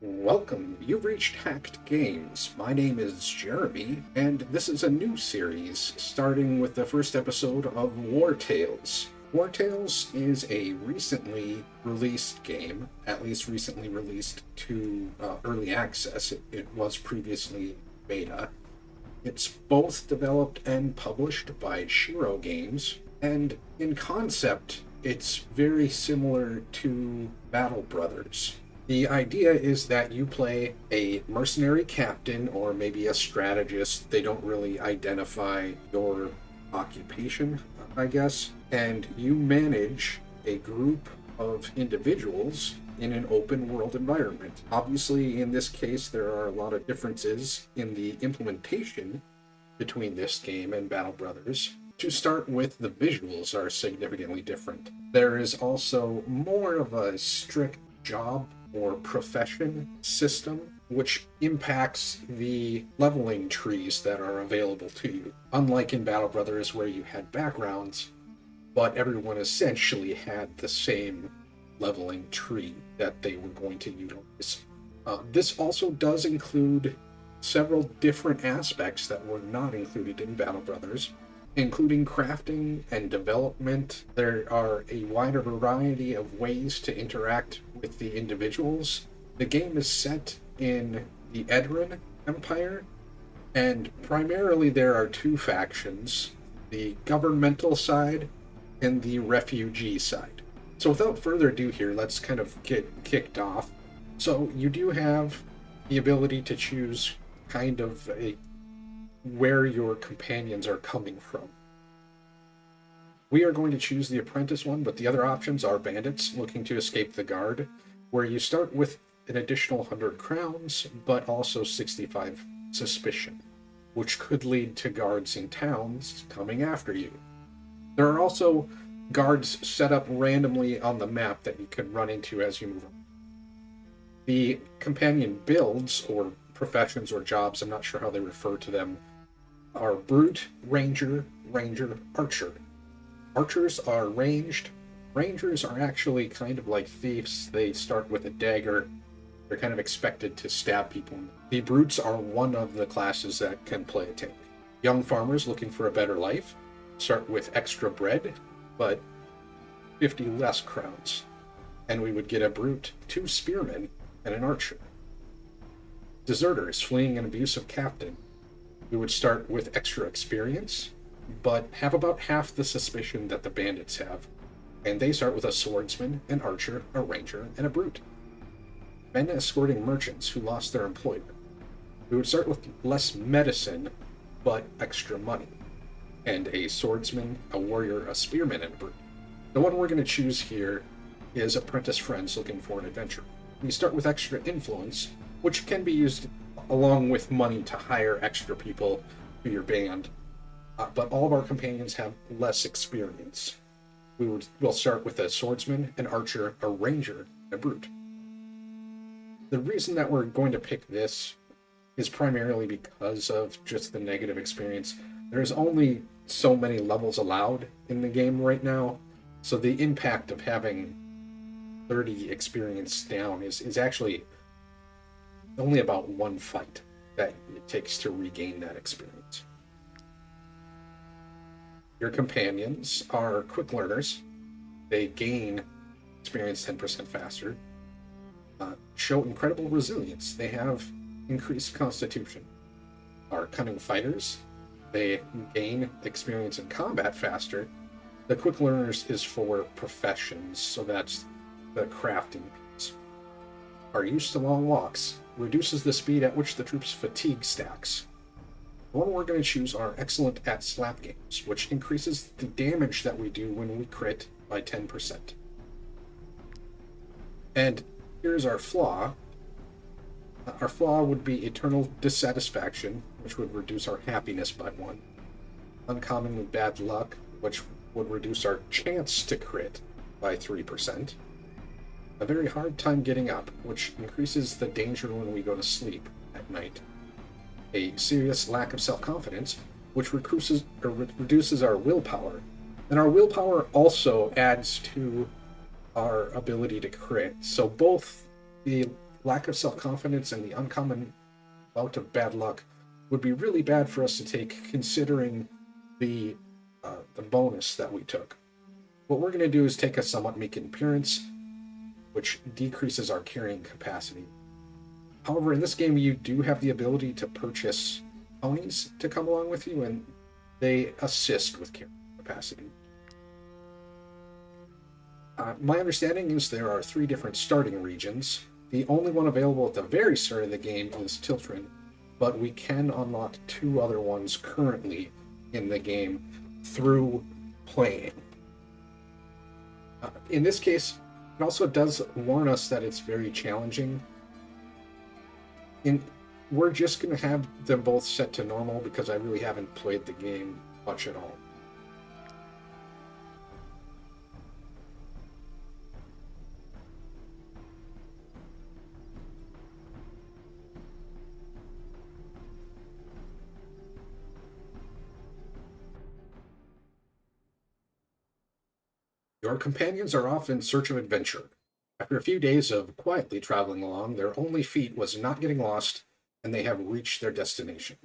Welcome, you've reached Hacked Games. My name is Jeremy, and this is a new series, starting with the first episode of Wartales. Wartales is a recently released game, at least recently released to early access. It was previously beta. It's both developed and published by Shiro Games, and in concept, it's very similar to Battle Brothers. The idea is that you play a mercenary captain or maybe a strategist. They don't really identify your occupation, I guess. And you manage a group of individuals in an open world environment. Obviously, in this case, there are a lot of differences in the implementation between this game and Battle Brothers. To start with, the visuals are significantly different. There is also more of a strict job or profession system, which impacts the leveling trees that are available to you. Unlike in Battle Brothers, where you had backgrounds, but everyone essentially had the same leveling tree that they were going to utilize. This also does include several different aspects that were not included in Battle Brothers, including crafting and development. There are a wider variety of ways to interact with the individuals. The game is set in the Edrin Empire, and primarily there are two factions, the governmental side and the refugee side. So without further ado here, let's kind of get kicked off. So you do have the ability to choose kind of where your companions are coming from. We are going to choose the apprentice one, but the other options are bandits looking to escape the guard, where you start with an additional 100 crowns, but also 65 suspicion, which could lead to guards in towns coming after you. There are also guards set up randomly on the map that you can run into as you move on. The companion builds, or professions or jobs, I'm not sure how they refer to them, are Brute, Ranger, Archer. Archers are ranged. Rangers are actually kind of like thieves. They start with a dagger. They're kind of expected to stab people. The Brutes are one of the classes that can play a tank. Young farmers looking for a better life start with extra bread, but 50 less crowns. And we would get a Brute, 2 spearmen, and an archer. Deserters fleeing an abusive captain. We would start with extra experience, but have about half the suspicion that the bandits have. And they start with a swordsman, an archer, a ranger, and a brute. Men escorting merchants who lost their employment. We would start with less medicine, but extra money. And a swordsman, a warrior, a spearman, and a brute. The one we're going to choose here is apprentice friends looking for an adventure. We start with extra influence, which can be used along with money to hire extra people to your band. But all of our companions have less experience. We'll start with a swordsman, an archer, a ranger, and a brute. The reason that we're going to pick this is primarily because of just the negative experience. There's only so many levels allowed in the game right now, so the impact of having 30 experience down is actually only about one fight that it takes to regain that experience. Your companions are quick learners. They gain experience 10% faster. Show incredible resilience. They have increased constitution. Are cunning fighters. They gain experience in combat faster. The quick learners is for professions, so that's the crafting piece. Are used to long walks. Reduces the speed at which the troops' fatigue stacks. The one we're going to choose are excellent at slap games, which increases the damage that we do when we crit by 10%. And here's our flaw. Our flaw would be eternal dissatisfaction, which would reduce our happiness by 1. Uncommonly bad luck, which would reduce our chance to crit by 3%. A very hard time getting up, which increases the danger when we go to sleep at night. A serious lack of self-confidence, which reduces our willpower. And our willpower also adds to our ability to crit. So both the lack of self-confidence and the uncommon bout of bad luck would be really bad for us to take, considering the the bonus that we took. What we're going to do is take a somewhat meek appearance, which decreases our carrying capacity. However, in this game, you do have the ability to purchase ponies to come along with you, and they assist with carrying capacity. My understanding is there are 3 different starting regions. The only one available at the very start of the game is Tiltrin, but we can unlock 2 other ones currently in the game through playing. In this case, it also does warn us that it's very challenging. We're just going to have them both set to normal because I really haven't played the game much at all. Your companions are off in search of adventure. After a few days of quietly traveling along, their only feat was not getting lost, and they have reached their destination.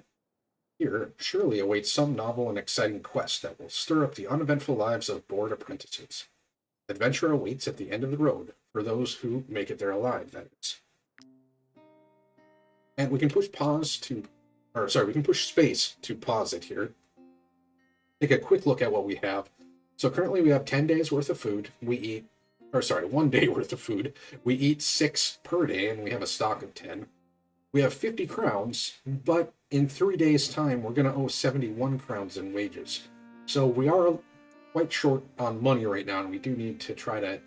Here surely awaits some novel and exciting quest that will stir up the uneventful lives of bored apprentices. Adventure awaits at the end of the road for those who make it there alive, that is. And we can push we can push space to pause it here. Take a quick look at what we have. So currently we have 10 days worth of food. 1 day worth of food. We eat 6 per day, and we have a stock of 10. We have 50 crowns, but in 3 days' time, we're going to owe 71 crowns in wages. So we are quite short on money right now, and we do need to try to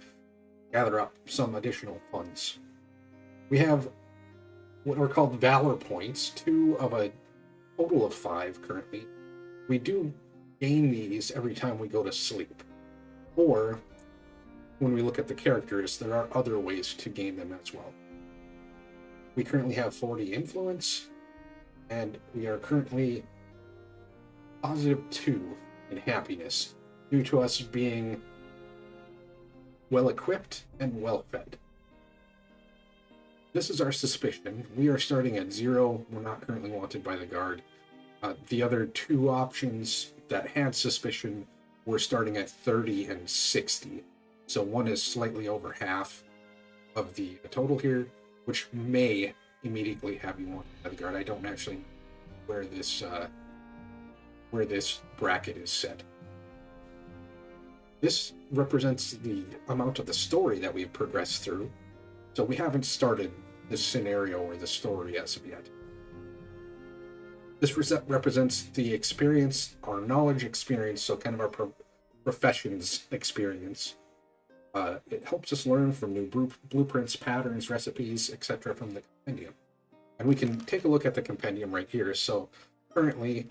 gather up some additional funds. We have what are called Valor Points, 2 of a total of 5 currently. We do gain these every time we go to sleep. Or, when we look at the characters, there are other ways to gain them as well. We currently have 40 influence, and we are currently +2 in happiness, due to us being well-equipped and well-fed. This is our suspicion. We are starting at 0. We're not currently wanted by the guard. The other 2 options that had suspicion were starting at 30 and 60. So one is slightly over half of the total here, which may immediately have you wanted by the guard. I don't actually know where this bracket is set. This represents the amount of the story that we've progressed through. So we haven't started the scenario or the story as of yet. This represents the experience, our knowledge experience, so kind of our profession's experience. It helps us learn from new blueprints, patterns, recipes, etc. from the compendium. And we can take a look at the compendium right here. So currently,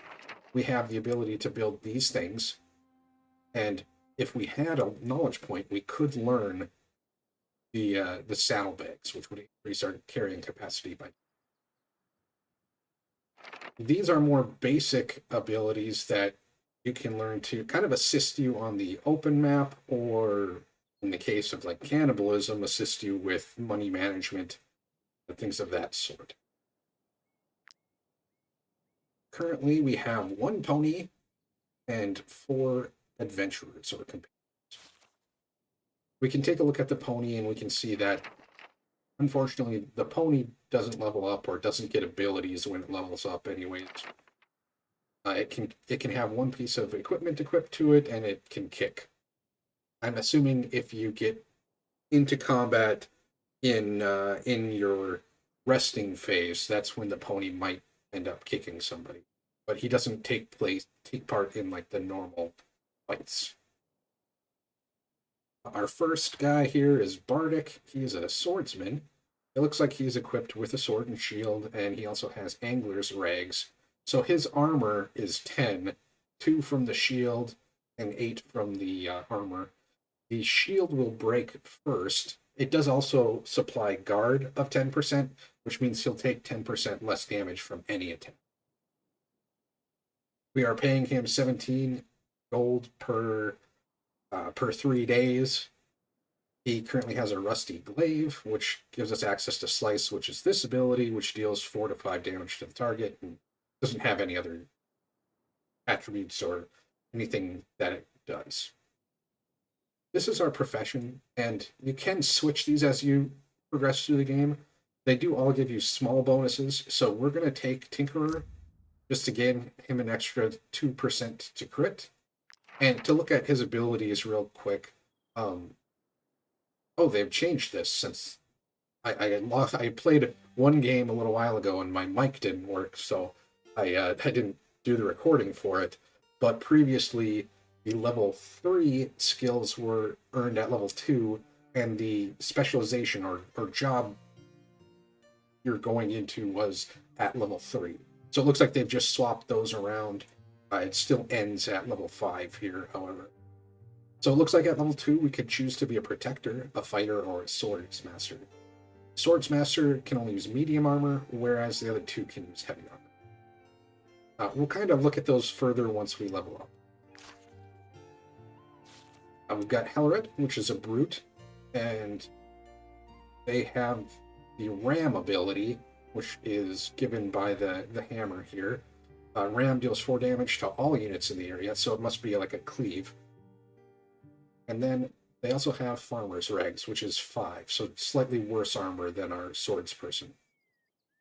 we have the ability to build these things. And if we had a knowledge point, we could learn the saddlebags, which would increase our carrying capacity by. These are more basic abilities that you can learn to kind of assist you on the open map, or in the case of like cannibalism, assist you with money management and things of that sort. Currently, we have 1 pony and 4 adventurers or companions. We can take a look at the pony, and we can see that unfortunately the pony doesn't level up or doesn't get abilities when it levels up anyways. It can have 1 piece of equipment equipped to it, and it can kick. I'm assuming if you get into combat in your resting phase, that's when the pony might end up kicking somebody. But he doesn't take part in like the normal fights. Our first guy here is Bardic. He is a swordsman. It looks like he's equipped with a sword and shield, and he also has angler's rags. So his armor is 10, 2 from the shield, and 8 from the armor. The shield will break first. It does also supply guard of 10%, which means he'll take 10% less damage from any attack. We are paying him 17 gold per 3 days. He currently has a Rusty Glaive, which gives us access to Slice, which is this ability, which deals 4 to 5 damage to the target, and doesn't have any other attributes or anything that it does. This is our profession, and you can switch these as you progress through the game. They do all give you small bonuses, so we're going to take Tinkerer just to give him an extra 2% to crit. And to look at his abilities real quick, they've changed this since I played one game a little while ago and my mic didn't work, so I didn't do the recording for it. But previously, the level 3 skills were earned at level 2, and the specialization or job you're going into was at level 3. So it looks like they've just swapped those around. It still ends at level 5 here, however. So it looks like at level 2 we could choose to be a protector, a fighter, or a swordsmaster. Swordsmaster can only use medium armor, whereas the other two can use heavy armor. We'll kind of look at those further once we level up. We've got Hellerit, which is a brute, and they have the Ram ability, which is given by the hammer here. Ram deals 4 damage to all units in the area, so it must be like a cleave. And then they also have Farmer's Regs, which is 5, so slightly worse armor than our swords person.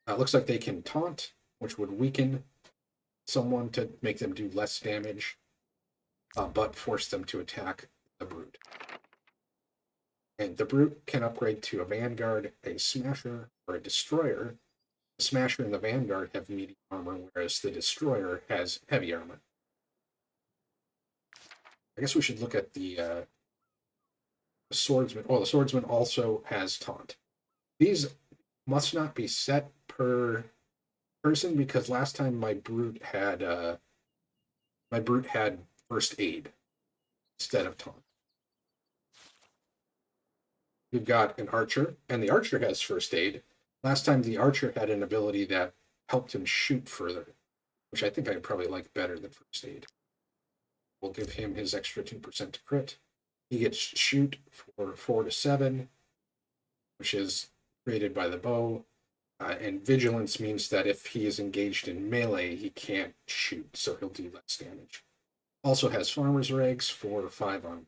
It looks like they can taunt, which would weaken someone to make them do less damage, but force them to attack the brute. And the brute can upgrade to a Vanguard, a Smasher, or a Destroyer. The Smasher and the Vanguard have medium armor, whereas the Destroyer has heavy armor. I guess we should look at the Swordsman. Oh, the Swordsman also has taunt. These must not be set per person, because last time my brute had first aid instead of taunt. We've got an archer, and the archer has first aid. Last time the archer had an ability that helped him shoot further, which I think I probably like better than first aid. We'll give him his extra 2% to crit. He gets shoot for 4 to 7, which is created by the bow. And vigilance means that if he is engaged in melee, he can't shoot, so he'll do less damage. Also has Farmer's Regs for 5 armor.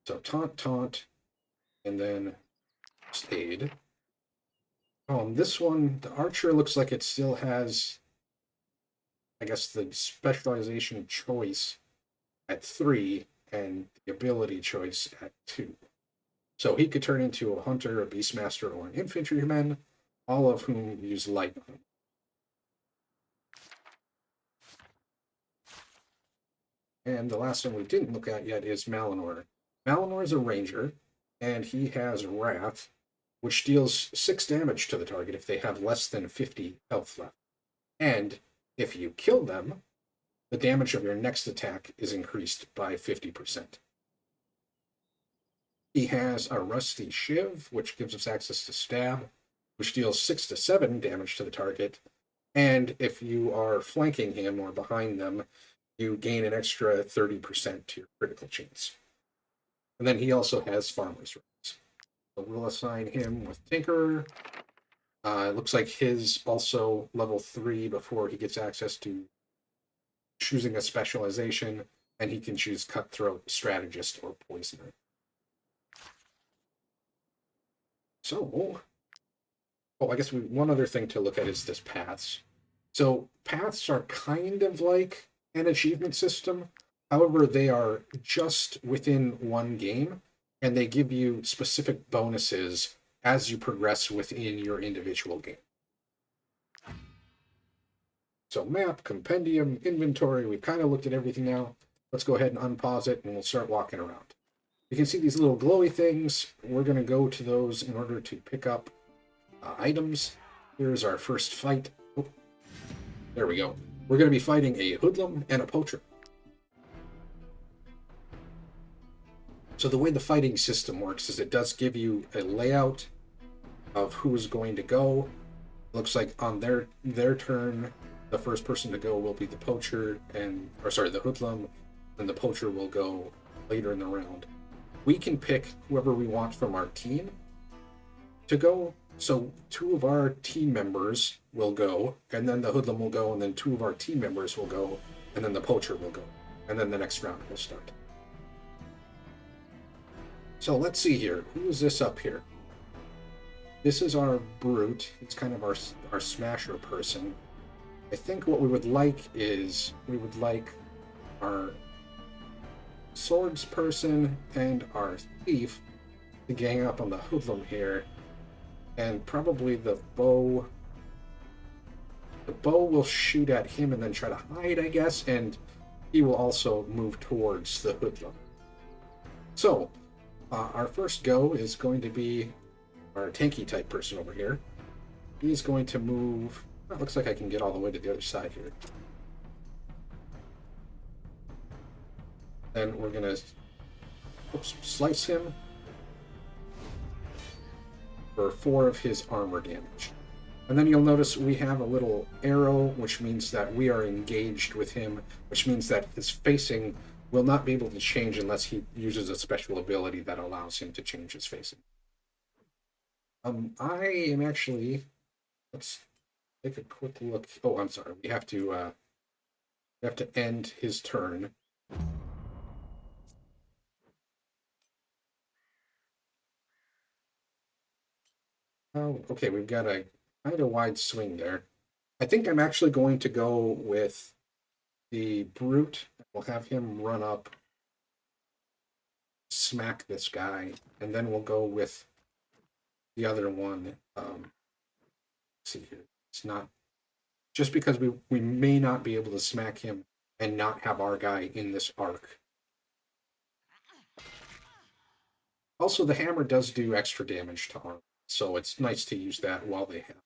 So taunt, and then aid. This one, the archer looks like it still has, I guess, the specialization choice at 3 and the ability choice at 2. So he could turn into a hunter, a beastmaster, or an infantryman, all of whom use light armor. And the last one we didn't look at yet is Malinor. Malinor is a ranger, and he has Wrath, which deals 6 damage to the target if they have less than 50 health left. And if you kill them, the damage of your next attack is increased by 50%. He has a Rusty Shiv, which gives us access to Stab, which deals 6 to 7 damage to the target. And if you are flanking him or behind them, you gain an extra 30% to your critical chance. And then he also has Farmer's Regs. So we'll assign him with Tinkerer. It looks like his also level 3 before he gets access to choosing a specialization, and he can choose Cutthroat, Strategist, or Poisoner. So, I guess one other thing to look at is this paths. So paths are kind of like an achievement system. However, they are just within one game, and they give you specific bonuses as you progress within your individual game. So map, compendium, inventory, we've kind of looked at everything now. Let's go ahead and unpause it, and we'll start walking around. You can see these little glowy things. We're going to go to those in order to pick up items. Here's our first fight. Oh, there we go. We're going to be fighting a hoodlum and a poacher. So the way the fighting system works is it does give you a layout of who's going to go. Looks like on their turn, the first person to go will be the poacher, the hoodlum, and the poacher will go later in the round, we can pick whoever we want from our team to go. So 2 of our team members will go, and then the hoodlum will go, and then 2 of our team members will go, and then the poacher will go, and then the next round will start. So let's see here. Who is this up here? This is our brute. It's kind of our smasher person. I think what we would like is we would like our swords person and our thief to gang up on the hoodlum here, and probably the bow. The bow will shoot at him and then try to hide, I guess, and he will also move towards the hoodlum. So, our first go is going to be our tanky type person over here. He's going to move. It looks like I can get all the way to the other side here. Then we're gonna slice him for 4 of his armor damage. And then you'll notice we have a little arrow, which means that we are engaged with him, which means that his facing will not be able to change unless he uses a special ability that allows him to change his facing. I am actually... Let's take a quick look. Oh, I'm sorry. We have to end his turn. Oh, okay. We've got a kind of wide swing there. I think I'm actually going to go with the brute. We'll have him run up, smack this guy, and then we'll go with the other one. Let's see here. It's not just because we may not be able to smack him and not have our guy in this arc. Also, the hammer does do extra damage to armor, so it's nice to use that while they have.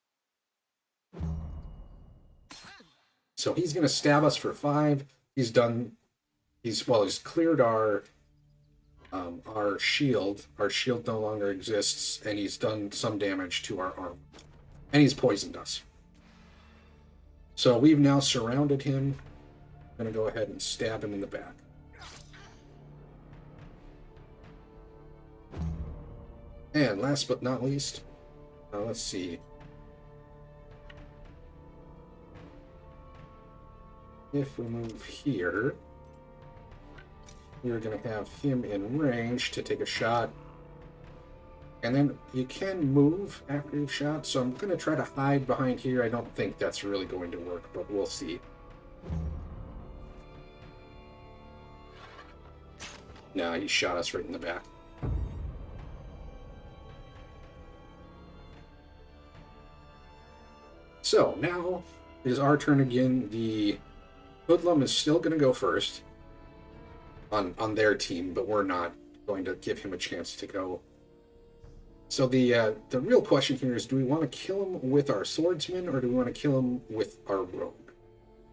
So he's going to stab us for 5. He's cleared our shield. Our shield no longer exists, and he's done some damage to our armor. And he's poisoned us. So we've now surrounded him. I'm going to go ahead and stab him in the back. And last but not least, let's see. If we move here, we're going to have him in range to take a shot. And then you can move after you've shot, so I'm going to try to hide behind here. I don't think that's really going to work, but we'll see. Nah, he shot us right in the back. So now it is our turn again. The hoodlum is still going to go first on their team, but we're not going to give him a chance to go. So the real question here is, do we want to kill him with our swordsman, or do we want to kill him with our rogue?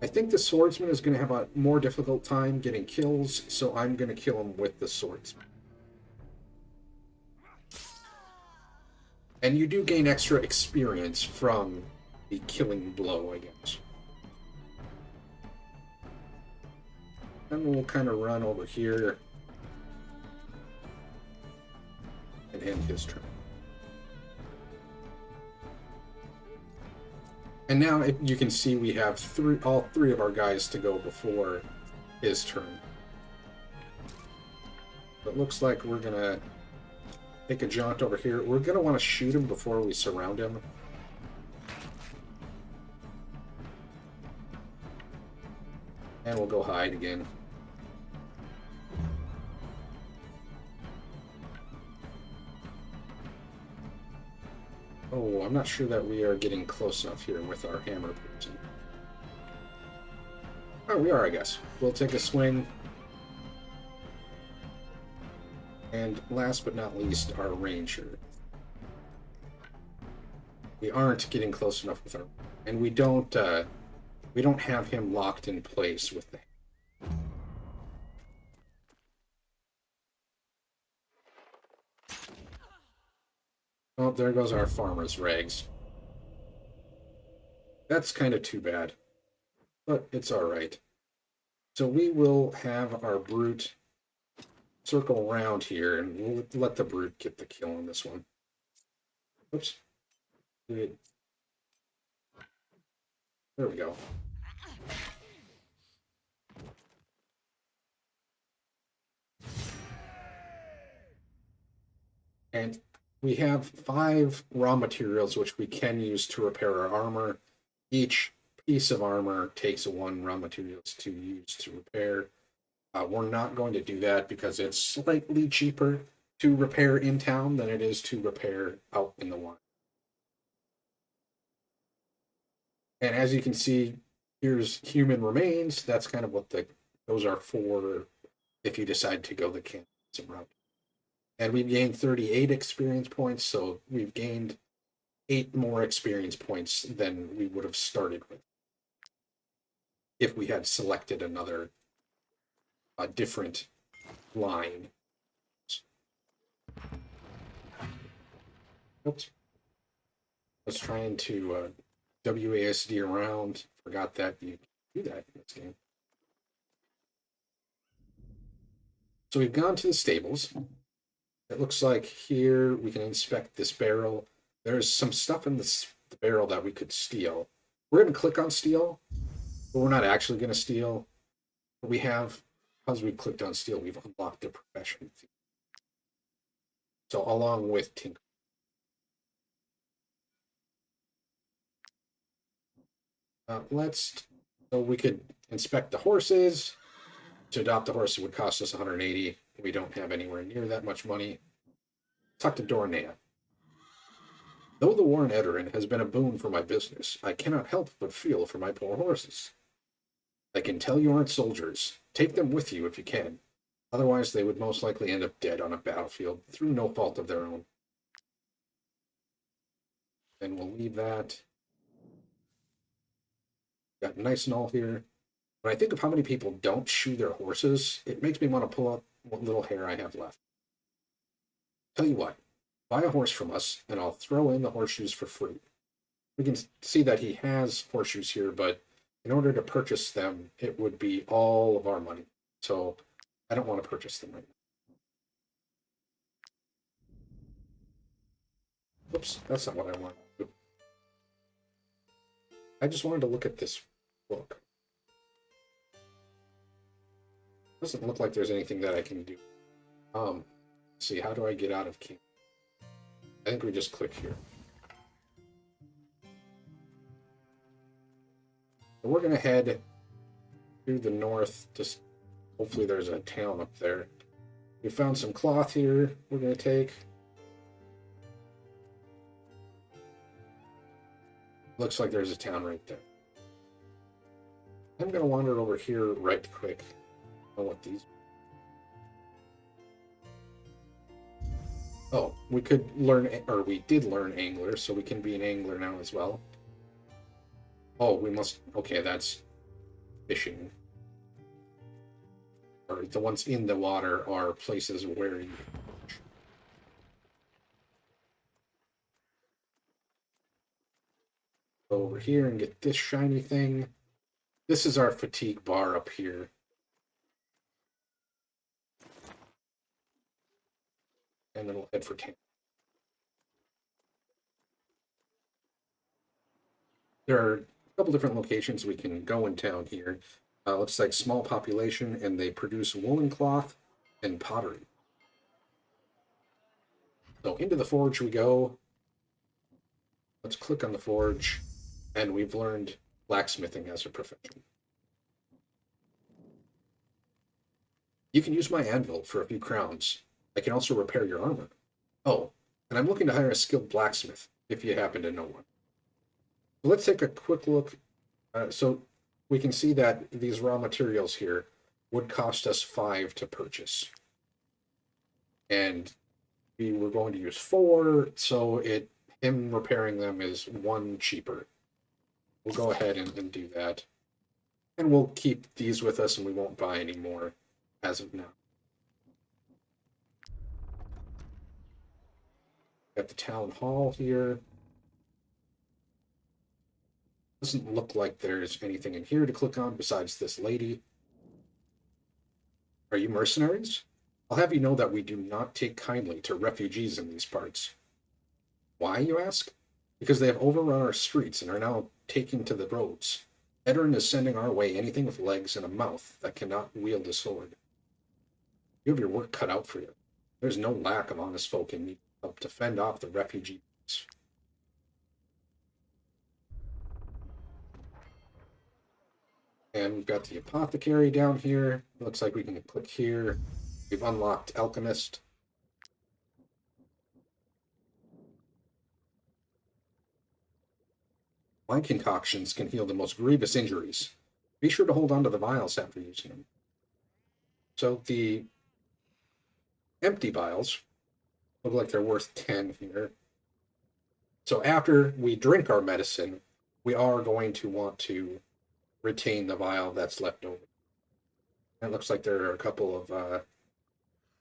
I think the swordsman is going to have a more difficult time getting kills, so I'm going to kill him with the swordsman. And you do gain extra experience from the killing blow, I guess. Then we'll kind of run over here and end his turn. And now you can see we have all three of our guys to go before his turn. It looks like we're going to take a jaunt over here. We're going to want to shoot him before we surround him. And we'll go hide again. Oh, I'm not sure that we are getting close enough here with our hammer person. Oh, we are, I guess. We'll take a swing. And last but not least, our ranger. We aren't getting close enough with our... And we don't have him locked in place with the... Oh, there goes our farmer's rags. That's kind of too bad, but it's alright. So we will have our brute circle around here and we'll let the brute get the kill on this one. Oops. Good. There we go. And we have 5 raw materials which we can use to repair our armor. Each piece of armor takes 1 raw materials to use to repair. We're not going to do that because it's slightly cheaper to repair in town than it is to repair out in the wild. And as you can see, here's human remains. That's kind of what those are for if you decide to go the cannibalism route. And we've gained 38 experience points, so we've gained 8 more experience points than we would have started with if we had selected another different line. Oops. I was trying to WASD around. Forgot that you can do that in this game. So we've gone to the stables. It looks like here we can inspect this barrel. There's some stuff in the barrel that we could steal. We're going to click on steal, but we're not actually going to steal. But we have, because we clicked on steal, we've unlocked the profession. So along with tinker. So we could inspect the horses. To adopt the horse, it would cost us 180. We don't have anywhere near that much money. Talk to Dornea. Though the Warren Edarin has been a boon for my business, I cannot help but feel for my poor horses. I can tell you aren't soldiers. Take them with you if you can. Otherwise, they would most likely end up dead on a battlefield through no fault of their own. And we'll leave that. Got a nice null here. When I think of how many people don't shoe their horses, it makes me want to pull up what little hair I have left. Tell you what, buy a horse from us, and I'll throw in the horseshoes for free. We can see that he has horseshoes here, but in order to purchase them, it would be all of our money. So I don't want to purchase them right now. Oops, that's not what I wanted to do. I just wanted to look at this book. Doesn't look like there's anything that I can do. Let's see, how do I get out of camp? I think we just click here. So we're gonna head to the north. Just hopefully there's a town up there. We found some cloth here. We're gonna take. Looks like there's a town right there. I'm gonna wander over here right quick. I don't know what these. Oh, we could learn, or we did learn angler, so we can be an angler now as well. Oh, we must. Okay, that's fishing. Or the ones in the water are places where you fish. Go over here and get this shiny thing. This is our fatigue bar up here. And then we'll head for town. There are a couple different locations we can go in town here. Looks like small population, and they produce woolen cloth and pottery. So into the forge we go. Let's click on the forge, and we've learned blacksmithing as a profession. You can use my anvil for a few crowns. I can also repair your armor. Oh, and I'm looking to hire a skilled blacksmith, if you happen to know one. So let's take a quick look. So we can see that these raw materials here would cost us 5 to purchase. And we were going to use 4, so him repairing them is 1 cheaper. We'll go ahead and do that. And we'll keep these with us and we won't buy any more as of now. Got the town hall here. Doesn't look like there's anything in here to click on besides this lady. Are you mercenaries? I'll have you know that we do not take kindly to refugees in these parts. Why, you ask? Because they have overrun our streets and are now taking to the roads. Edoran is sending our way anything with legs and a mouth that cannot wield a sword. You have your work cut out for you. There's no lack of honest folk in need of help to fend off the refugees. And we've got the Apothecary down here. Looks like we can click here. We've unlocked Alchemist. Wine concoctions can heal the most grievous injuries. Be sure to hold on to the vials after using them. So the empty vials look like they're worth 10 here. So after we drink our medicine, we are going to want to retain the vial that's left over. It looks like there are a couple of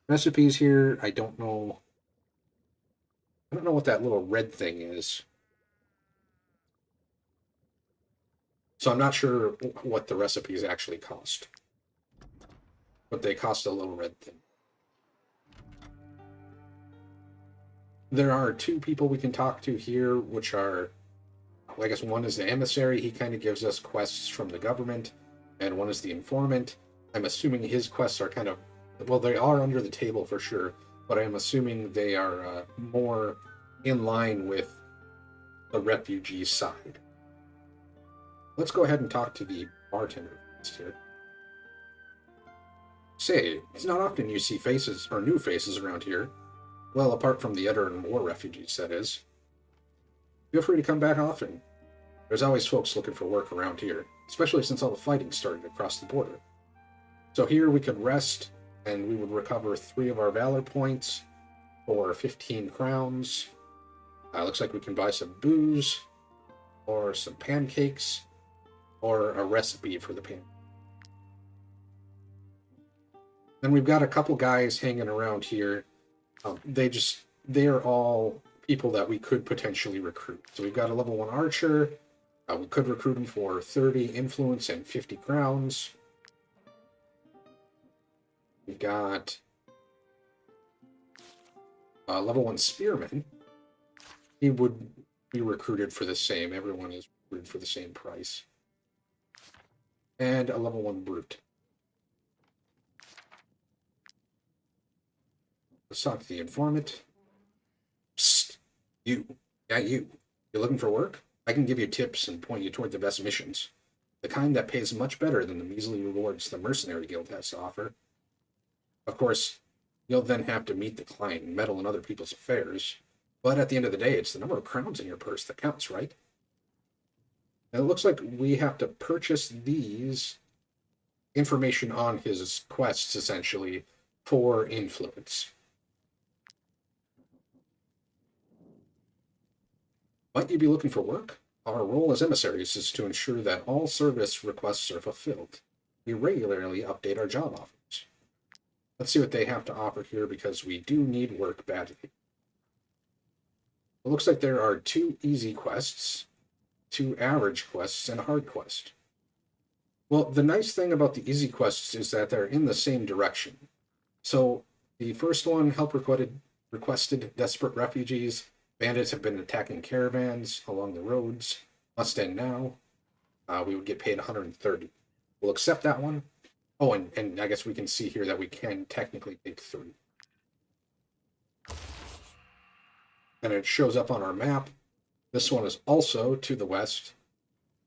recipes here. I don't know what that little red thing is. So I'm not sure what the recipes actually cost. But they cost a little red thing. There are two people we can talk to here, which are, I guess one is the emissary. He kind of gives us quests from the government, and one is the informant. I'm assuming his quests are kind of, well, they are under the table for sure, but I'm assuming they are more in line with the refugee side. Let's go ahead and talk to the bartender here. Say, it's not often you see faces, or new faces around here. Well, apart from the Edoran war refugees, that is. Feel free to come back often. There's always folks looking for work around here, especially since all the fighting started across the border. So here we could rest, and we would recover 3 of our Valor Points for 15 crowns. Looks like we can buy some booze, or some pancakes, or a recipe for the pancakes. Then we've got a couple guys hanging around here. They are all people that we could potentially recruit. So we've got a level 1 archer. We could recruit him for 30 influence and 50 crowns. We've got a level 1 spearman. He would be recruited for the same. Everyone is recruited for the same price. And a level 1 brute. Let's talk to the informant. Psst. You. Yeah, you. You looking for work? I can give you tips and point you toward the best missions. The kind that pays much better than the measly rewards the Mercenary Guild has to offer. Of course, you'll then have to meet the client and meddle in other people's affairs. But at the end of the day, it's the number of crowns in your purse that counts, right? And it looks like we have to purchase these information on his quests, essentially, for influence. Might you be looking for work? Our role as emissaries is to ensure that all service requests are fulfilled. We regularly update our job offers. Let's see what they have to offer here, because we do need work badly. It looks like there are 2 easy quests, 2 average quests, and a hard quest. Well, the nice thing about the easy quests is that they're in the same direction. So the first one, help requested desperate refugees. Bandits have been attacking caravans along the roads. Must end now. We would get paid 130. We'll accept that one. Oh, and I guess we can see here that we can technically take 3. And it shows up on our map. This one is also to the west.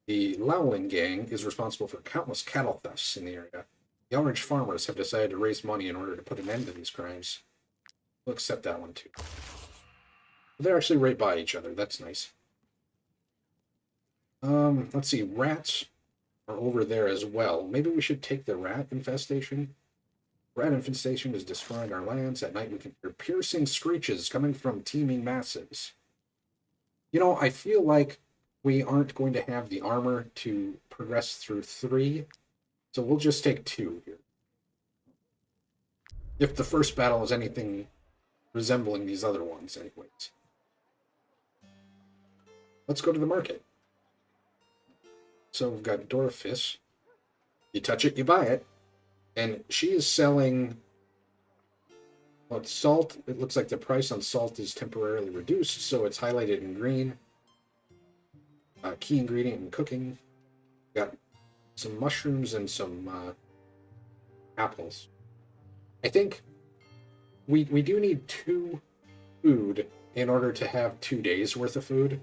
The Lowling gang is responsible for countless cattle thefts in the area. The orange farmers have decided to raise money in order to put an end to these crimes. We'll accept that one too. They're actually right by each other. That's nice. Let's see. Rats are over there as well. Maybe we should take the rat infestation. Rat infestation is destroying our lands. At night we can hear piercing screeches coming from teeming masses. You know, I feel like we aren't going to have the armor to progress through 3, so we'll just take 2 here. If the first battle is anything resembling these other ones, anyways. Let's go to the market. So we've got Dorfis. You touch it, you buy it. And she is selling Well, it's salt. It looks like the price on salt is temporarily reduced, so it's highlighted in green. Key ingredient in cooking. Got some mushrooms and some apples. I think we do need 2 food in order to have 2 days worth of food.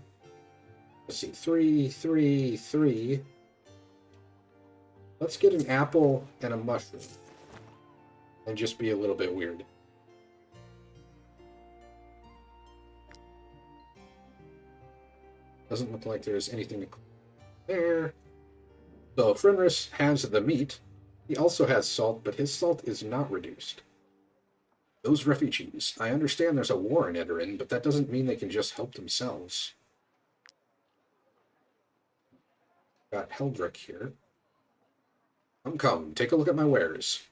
Let's see, 3, 3, 3. Let's get an apple and a mushroom. And just be a little bit weird. Doesn't look like there's anything there. So Fenris has the meat. He also has salt, but his salt is not reduced. Those refugees. I understand there's a war in Edorin, but that doesn't mean they can just help themselves. Got Heldrick here. Come, take a look at my wares.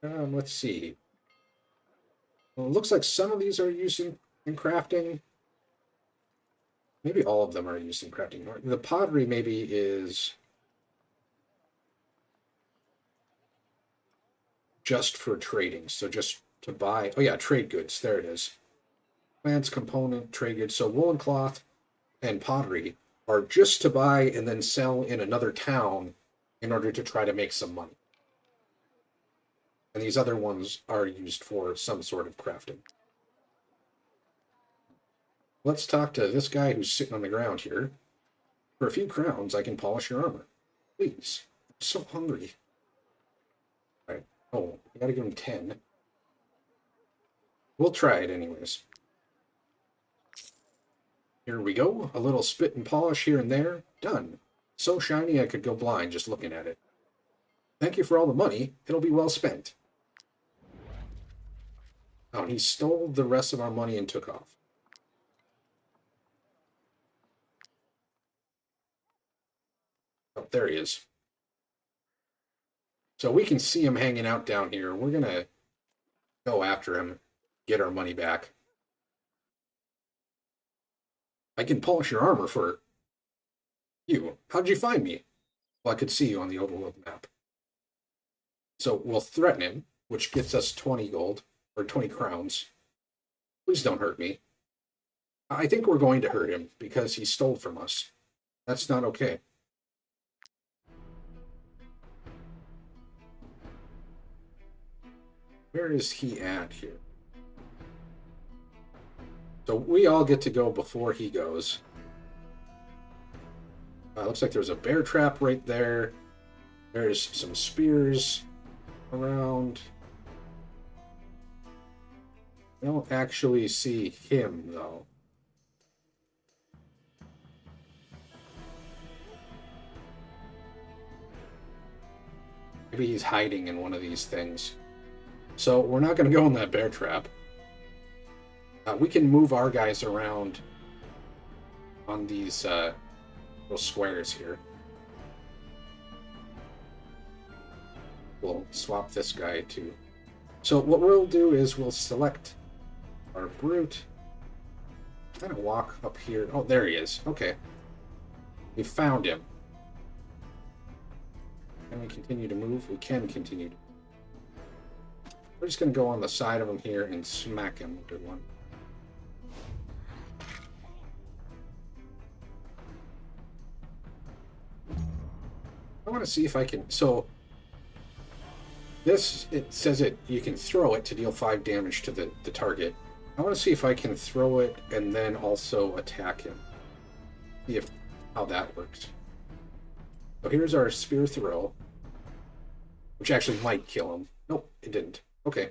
Let's see. Well, it looks like some of these are used in crafting. Maybe all of them are used in crafting. The pottery maybe is just for trading. So just to buy. Oh yeah, trade goods. There it is. Plants, component, trade goods. So woolen cloth and pottery are just to buy and then sell in another town in order to try to make some money. And these other ones are used for some sort of crafting. Let's talk to this guy who's sitting on the ground here. For a few crowns, I can polish your armor. Please. I'm so hungry. Alright. Oh, I gotta give him 10. We'll try it anyways. Here we go. A little spit and polish here and there. Done. So shiny I could go blind just looking at it. Thank you for all the money. It'll be well spent. Oh, and he stole the rest of our money and took off. Oh, there he is. So we can see him hanging out down here. We're going to go after him, get our money back. I can polish your armor for you. How'd you find me? Well, I could see you on the overworld map. So we'll threaten him, which gets us 20 gold, or 20 crowns. Please don't hurt me. I think we're going to hurt him because he stole from us. That's not okay. Where is he at here? So we all get to go before he goes. Looks like there's a bear trap right there. There's some spears around. I don't actually see him, though. Maybe he's hiding in one of these things. So we're not going to go in that bear trap. We can move our guys around on these little squares here. We'll swap this guy too. So what we'll do is we'll select our brute. Kind of walk up here. Oh, there he is. Okay. We found him. Can we continue to move? We can continue to. We're just going to go on the side of him here and smack him with one. I want to see if I can. So this, it says you can throw it to deal 5 damage to the target. I want to see if I can throw it and then also attack him. See how that works. So here's our spear throw, which actually might kill him. Nope, it didn't. Okay.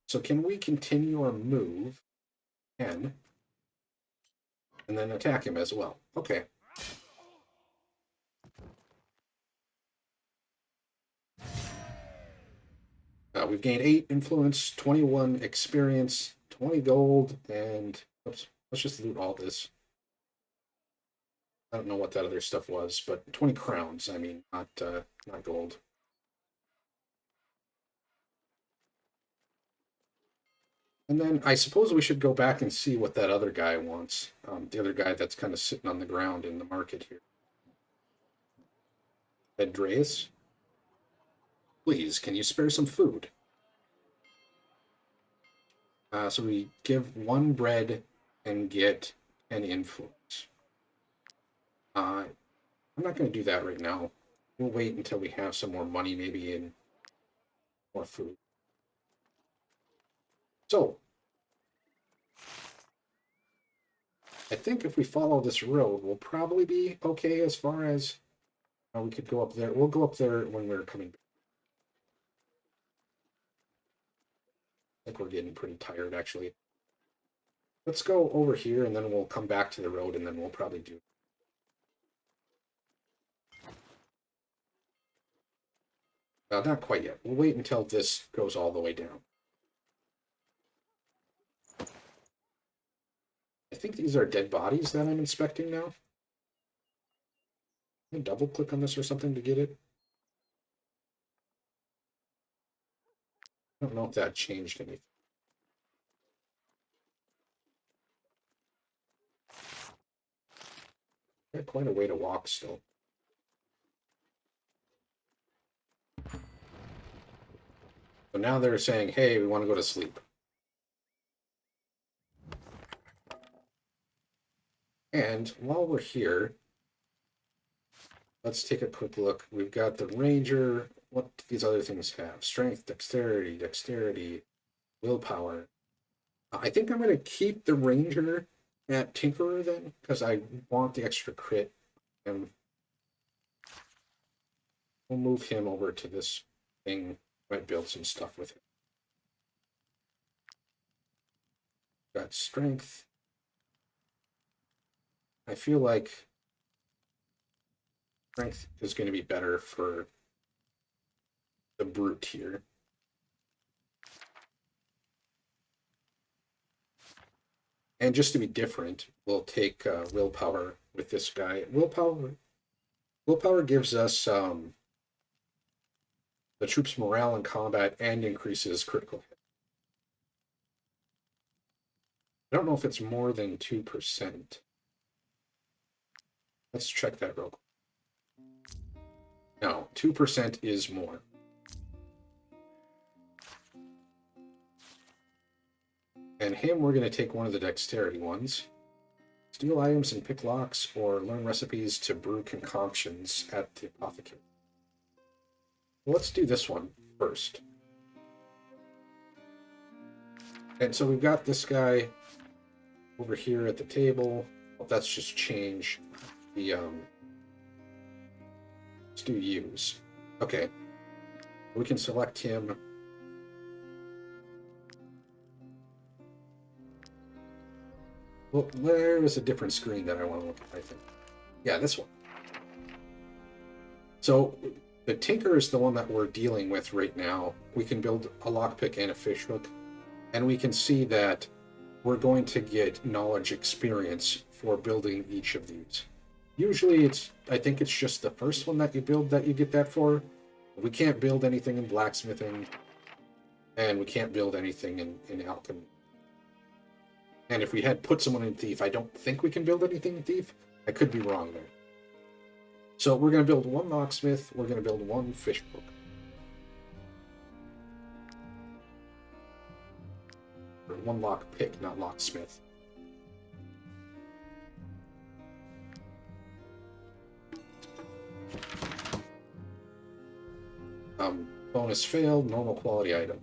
So can we continue our move? And then attack him as well. Okay. We've gained 8 influence, 21 experience, 20 gold, and oops, let's just loot all this. I don't know what that other stuff was, but 20 crowns. I mean, not gold. And then I suppose we should go back and see what that other guy wants. The other guy that's kind of sitting on the ground in the market here. Andreas? Please, can you spare some food? So we give 1 bread and get an influence. I'm not going to do that right now. We'll wait until we have some more money, maybe, and more food. So, I think if we follow this road, we'll probably be okay as far as we could go up there. We'll go up there when we're coming back. I think we're getting pretty tired, actually. Let's go over here, and then we'll come back to the road, and then we'll probably do. Not quite yet. We'll wait until this goes all the way down. I think these are dead bodies that I'm inspecting now. Can I double click on this or something to get it? I don't know if that changed anything. Got quite a way to walk still. So now they're saying, hey, we want to go to sleep. And while we're here, let's take a quick look. We've got the Ranger. What do these other things have? Strength, dexterity, willpower. I think I'm going to keep the Ranger at Tinkerer then, because I want the extra crit. And we'll move him over to this thing. Might build some stuff with him. Got strength. I feel like strength is going to be better for the brute here. And just to be different, we'll take willpower with this guy. Willpower gives us the troops' morale in combat and increases critical hit. I don't know if it's more than 2%. Let's check that real quick. No, 2% is more. And him, we're going to take one of the dexterity ones. Steal items and pick locks, or learn recipes to brew concoctions at the apothecary. Well, let's do this one first. And so we've got this guy over here at the table. Well, that's just change the let's do use. Okay. We can select him. Well, there is a different screen that I want to look at, I think. Yeah, this one. So the Tinker is the one that we're dealing with right now. We can build a lockpick and a fishhook. And we can see that we're going to get knowledge experience for building each of these. Usually I think it's just the first one that you build that you get that for. We can't build anything in blacksmithing, and we can't build anything in alchemy. And if we had put someone in thief, I don't think we can build anything in thief. I could be wrong there. So we're going to build one locksmith, we're going to build one fishhook. Or one lockpick, not locksmith. Bonus failed, normal quality item.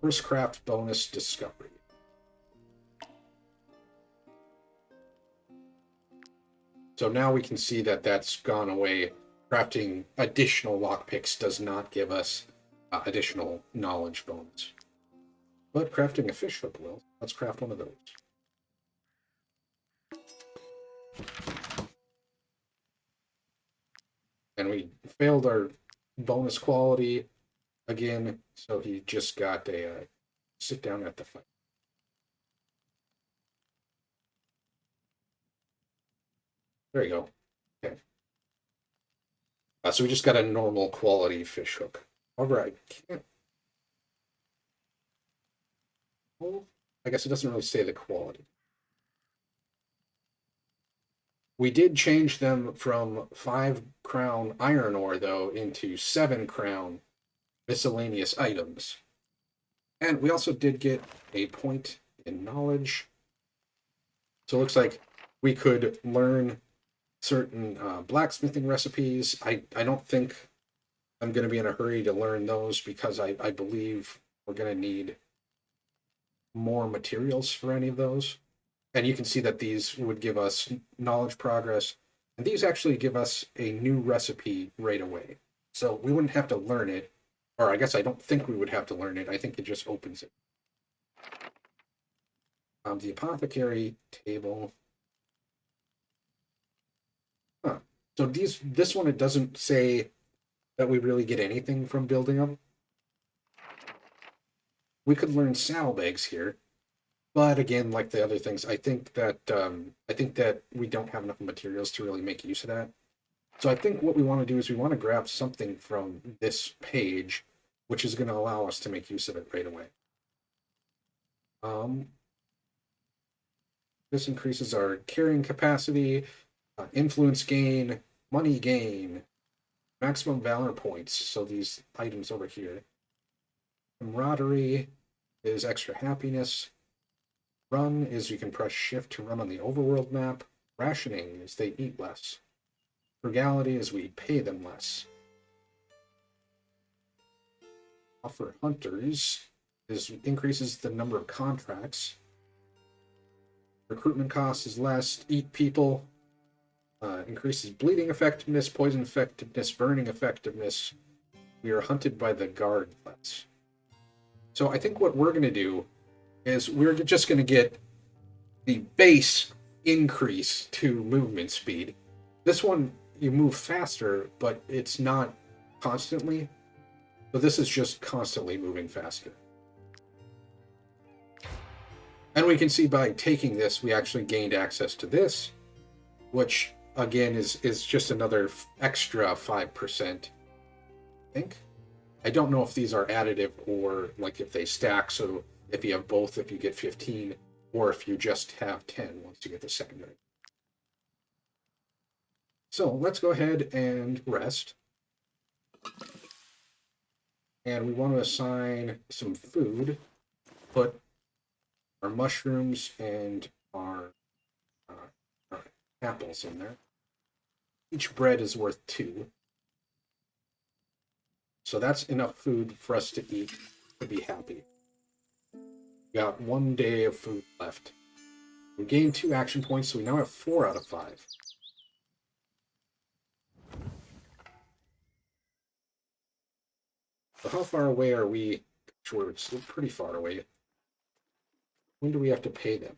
First craft bonus discovery. So now we can see that that's gone away. Crafting additional lockpicks does not give us additional knowledge bonus. But crafting a fishhook will. Let's craft one of those. And we failed our bonus quality again, so he just got a sit down at the fight. There you go. Okay. So we just got a normal quality fishhook. However, I can't. Well, I guess it doesn't really say the quality. We did change them from 5 crown iron ore, though, into 7 crown miscellaneous items. And we also did get a point in knowledge. So it looks like we could learn certain blacksmithing recipes. I don't think I'm going to be in a hurry to learn those because I believe we're going to need more materials for any of those. And you can see that these would give us knowledge progress. And these actually give us a new recipe right away. So we wouldn't have to learn it. Or I guess I don't think we would have to learn it. I think it just opens it. The Apothecary Table. Huh. So this one, it doesn't say that we really get anything from building them. We could learn saddlebags here. But again, like the other things, I think that we don't have enough materials to really make use of that. So I think what we want to do is we want to grab something from this page, which is going to allow us to make use of it right away. This increases our carrying capacity, influence gain, money gain, maximum valor points. So these items over here. Camaraderie is extra happiness. Run is you can press shift to run on the overworld map. Rationing is they eat less. Frugality is we pay them less. Offer hunters is increases the number of contracts. Recruitment cost is less. Eat people increases bleeding effectiveness, poison effectiveness, burning effectiveness. We are hunted by the guard less. So I think what we're going to do is we're just going to get the base increase to movement speed. This one, you move faster, but it's not constantly. So this is just constantly moving faster. And we can see by taking this, we actually gained access to this, which again is just another extra 5%. I think. I don't know if these are additive or like if they stack, so if you have both, if you get 15, or if you just have 10 once you get the secondary. So let's go ahead and rest. And we want to assign some food, put our mushrooms and our apples in there. Each bread is worth 2. So that's enough food for us to eat to be happy. We got 1 day of food left. We gained 2 action points, so we now have 4 out of 5. So how far away are we? Sure, it's pretty far away. When do we have to pay them?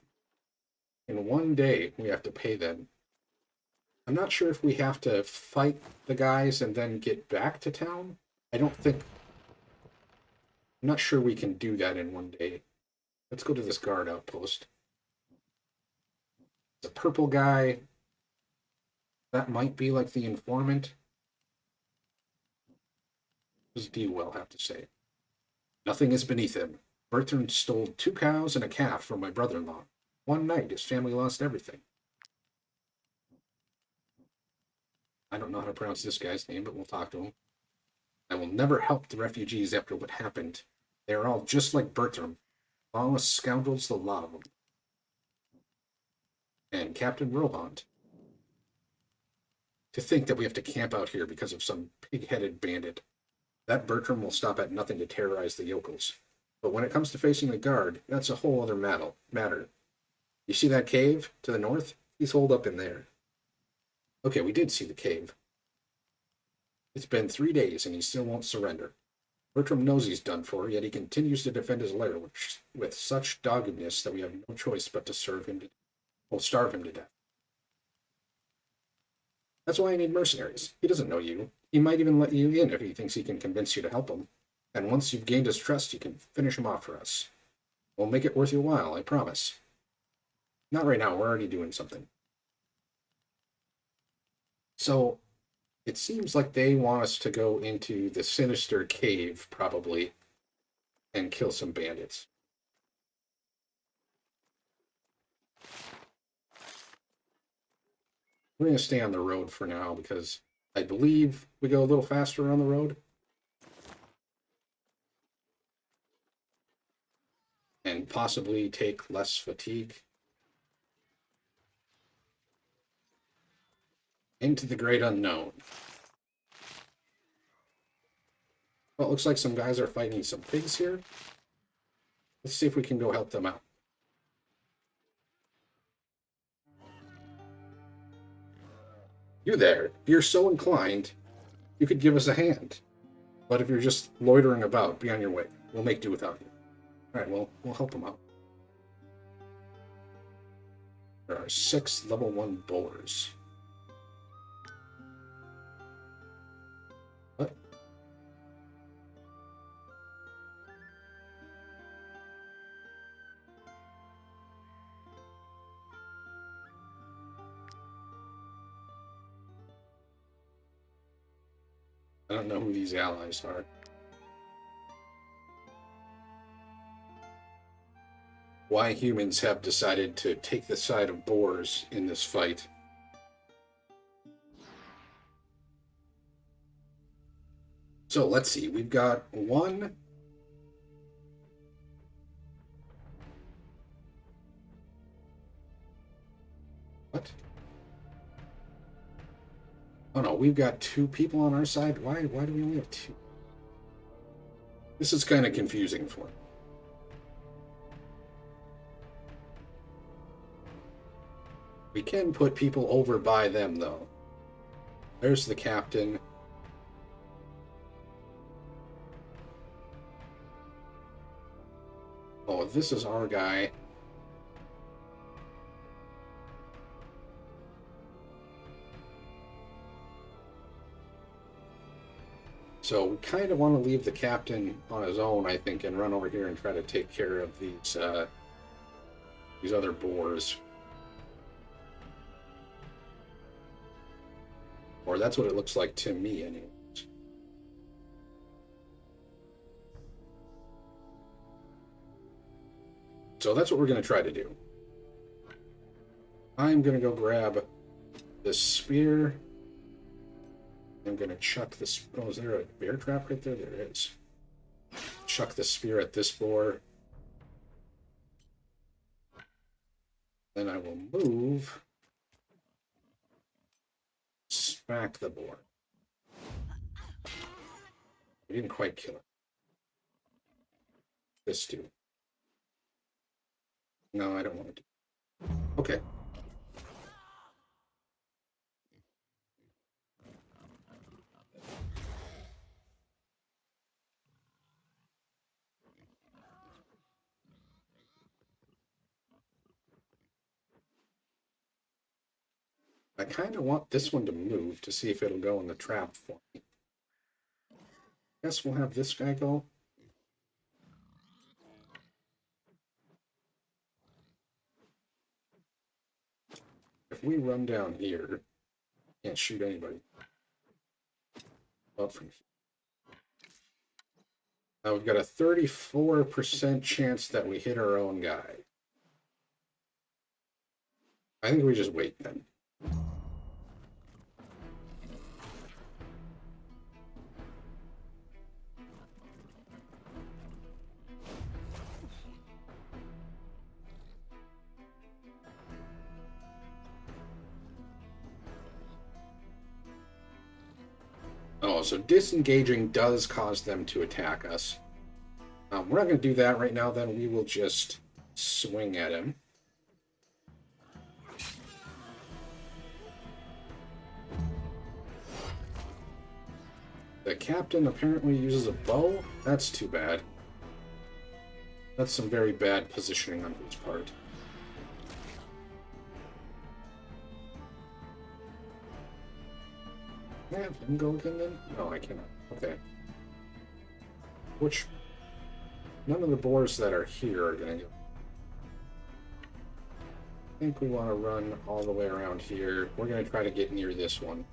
In 1 day, we have to pay them. I'm not sure if we have to fight the guys and then get back to town. I'm not sure we can do that in 1 day. Let's go to this guard outpost. The purple guy. That might be like the informant. What does D-Well have to say? Nothing is beneath him. Bertrand stole 2 cows and a calf from my brother-in-law. One night, his family lost everything. I don't know how to pronounce this guy's name, but we'll talk to him. I will never help the refugees after what happened. They are all just like Bertram. Lawless scoundrels, the lot of them. And Captain Roland. To think that we have to camp out here because of some pig-headed bandit. That Bertram will stop at nothing to terrorize the yokels. But when it comes to facing the guard, that's a whole other matter. You see that cave to the north? He's holed up in there. Okay, we did see the cave. It's been 3 days and he still won't surrender. Bertram knows he's done for, yet he continues to defend his lair with such doggedness that we have no choice but to starve him to death. That's why I need mercenaries. He doesn't know you. He might even let you in if he thinks he can convince you to help him. And once you've gained his trust, you can finish him off for us. We'll make it worth your while, I promise. Not right now, we're already doing something. So, it seems like they want us to go into the sinister cave, probably, and kill some bandits. We're going to stay on the road for now because I believe we go a little faster on the road. possibly take less fatigue. Into the great unknown. Well, it looks like some guys are fighting some pigs here. Let's see if we can go help them out. You there. If you're so inclined, you could give us a hand. But if you're just loitering about, be on your way. We'll make do without you. Alright, well, we'll help them out. There are 6 level 1 boars. What? I don't know who these allies are. Why humans have decided to take the side of boars in this fight. So let's see, we've got 1. What? Oh no, we've got 2 people on our side. Why do we only have 2? This is kind of confusing for me. We can put people over by them, though. There's the captain. Oh, this is our guy. So we kind of want to leave the captain on his own, I think, and run over here and try to take care of these other boars. Or that's what it looks like to me, anyways. So that's what we're going to try to do. I'm going to go grab this spear. I'm going to chuck this... Oh, is there a bear trap right there? There is. Chuck the spear at this boar. Then I will move... Smack the boar. We didn't quite kill it. This too. No, I don't want to do it. Okay. I kind of want this one to move to see if it'll go in the trap for me. Guess we'll have this guy go. If we run down here, can't shoot anybody. Up from here. Now we've got a 34% chance that we hit our own guy. I think we just wait then. Oh, so disengaging does cause them to attack us. We're not going to do that right now, then. We will just swing at him. The captain apparently uses a bow. That's too bad. That's some very bad positioning on his part. Can I have him go again then? No, I cannot. Okay. Which... None of the boars that are here are going to go. I think we want to run all the way around here. We're going to try to get near this one.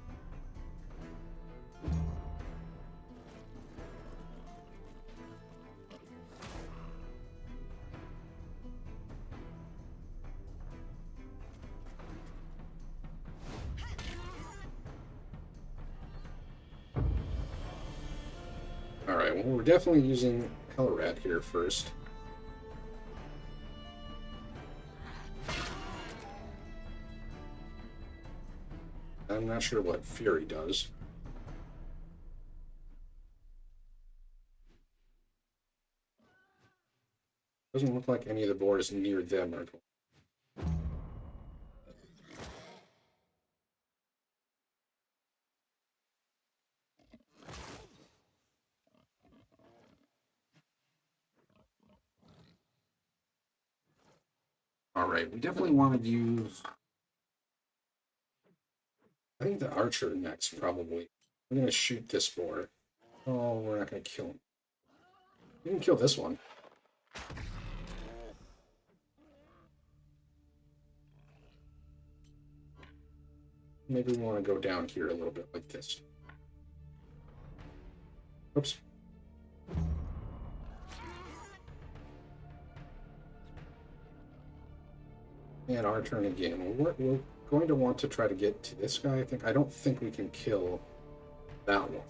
Alright, well, we're definitely using Hellrat here first. I'm not sure what Fury does. Doesn't look like any of the boars near them are going. Alright, we definitely want to use... I think the archer next, probably. We're going to shoot this boar. Oh, we're not going to kill him. We can kill this one. Maybe we want to go down here a little bit like this. Oops. And our turn again. We're going to want to try to get to this guy, I think. I don't think we can kill that one.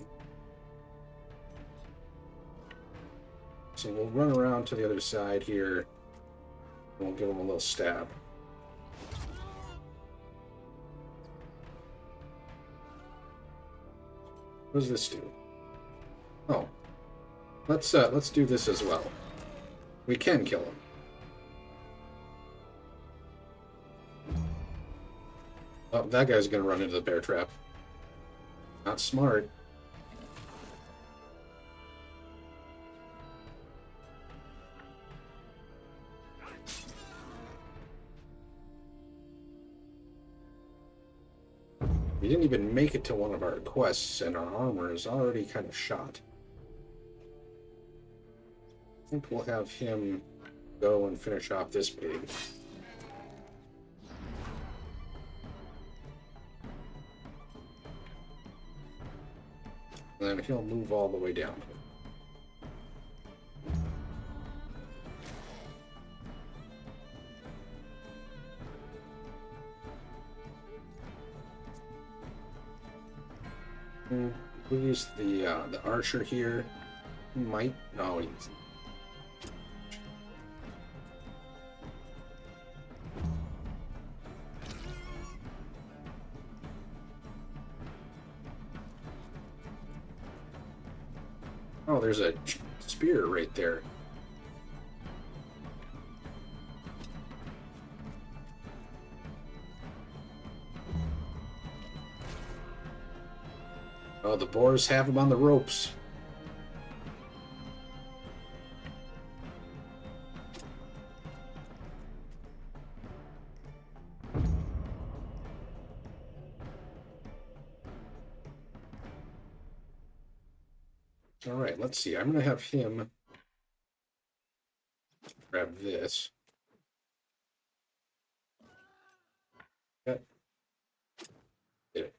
So we'll run around to the other side here, and we'll give him a little stab. What does this do? Oh. Let's do this as well. We can kill him. Oh, that guy's gonna run into the bear trap. Not smart. We didn't even make it to one of our quests, and our armor is already kind of shot. I think we'll have him go and finish off this pig. And then he'll move all the way down here. We'll use the archer here. He might. No, he's. Oh, there's a spear right there. Oh, the boars have him on the ropes. All right, let's see. I'm going to have him grab this. Get it.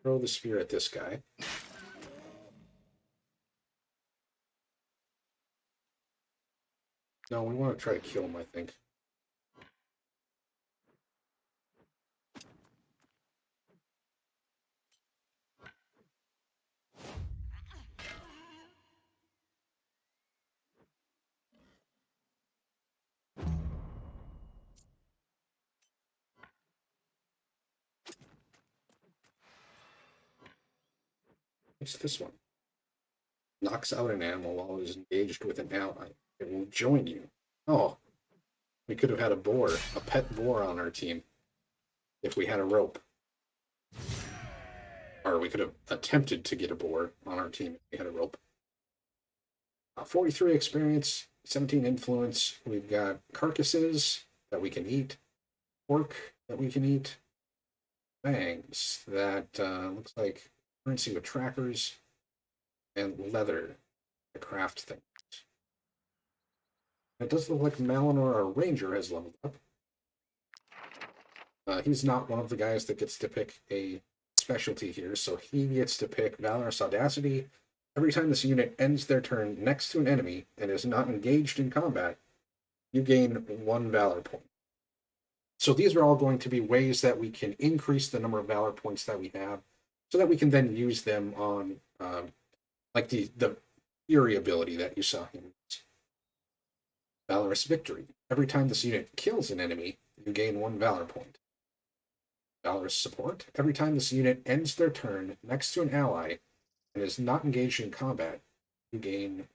Throw the spear at this guy. No, we want to try to kill him, I think. What's this one? Knocks out an animal while it is engaged with an ally. It will join you. Oh, we could have had a boar, a pet boar on our team, if we had a rope. Or we could have attempted to get a boar on our team if we had a rope. 43 experience, 17 influence. We've got carcasses that we can eat, pork that we can eat, fangs that looks like currency with trackers, and leather to craft things. It does look like Malinor, our ranger, has leveled up. He's not one of the guys that gets to pick a specialty here, so he gets to pick Valorous Audacity. Every time this unit ends their turn next to an enemy and is not engaged in combat, you gain 1 Valor point. So these are all going to be ways that we can increase the number of Valor points that we have, so that we can then use them on, like the Fury ability that you saw him use. Valorous Victory. Every time this unit kills an enemy, you gain 1 Valor point. Valor's support. Every time this unit ends their turn next to an ally and is not engaged in combat, you gain.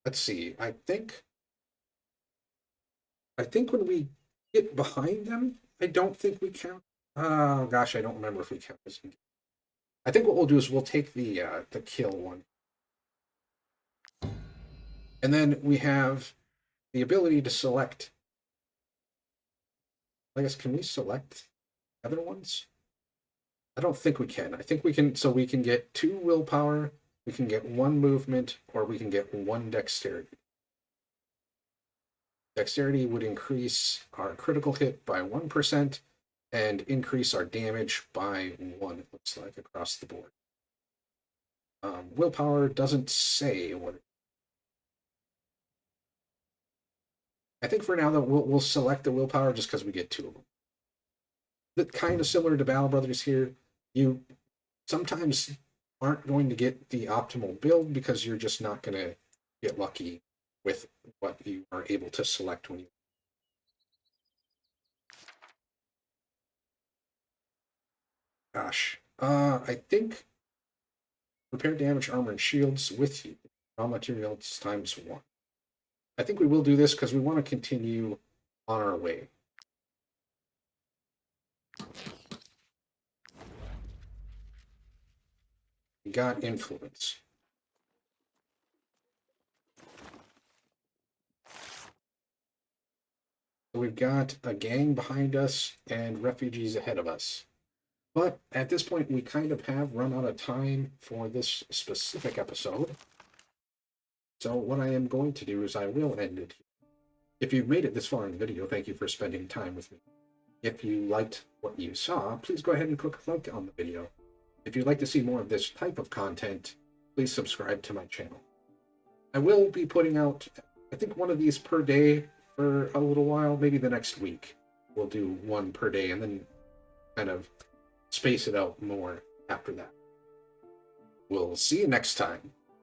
Let's see. I think when we get behind them, I don't think we count. Oh gosh, I don't remember if we count as. I think what we'll do is we'll take the kill one, and then we have the ability to select. I guess can we select other ones? I don't think we can. I think we can. So we can get 2 willpower, we can get 1 movement, or we can get 1 dexterity. Dexterity would increase our critical hit by 1% and increase our damage by 1, it looks like, across the board. Willpower doesn't say what. I think for now, though, we'll select the willpower just because we get 2 of them. But kind of similar to Battle Brothers here, you sometimes aren't going to get the optimal build because you're just not going to get lucky with what you are able to select when you. Gosh, I think repair damage, armor, and shields with you. Raw materials times 1. I think we will do this because we want to continue on our way. We got influence. So we've got a gang behind us and refugees ahead of us. But at this point, we kind of have run out of time for this specific episode. So what I am going to do is I will end it here. If you've made it this far in the video, thank you for spending time with me. If you liked what you saw, please go ahead and click like on the video. If you'd like to see more of this type of content, please subscribe to my channel. I will be putting out, I think, one of these per day for a little while, maybe the next week. We'll do 1 per day and then kind of space it out more after that. We'll see you next time.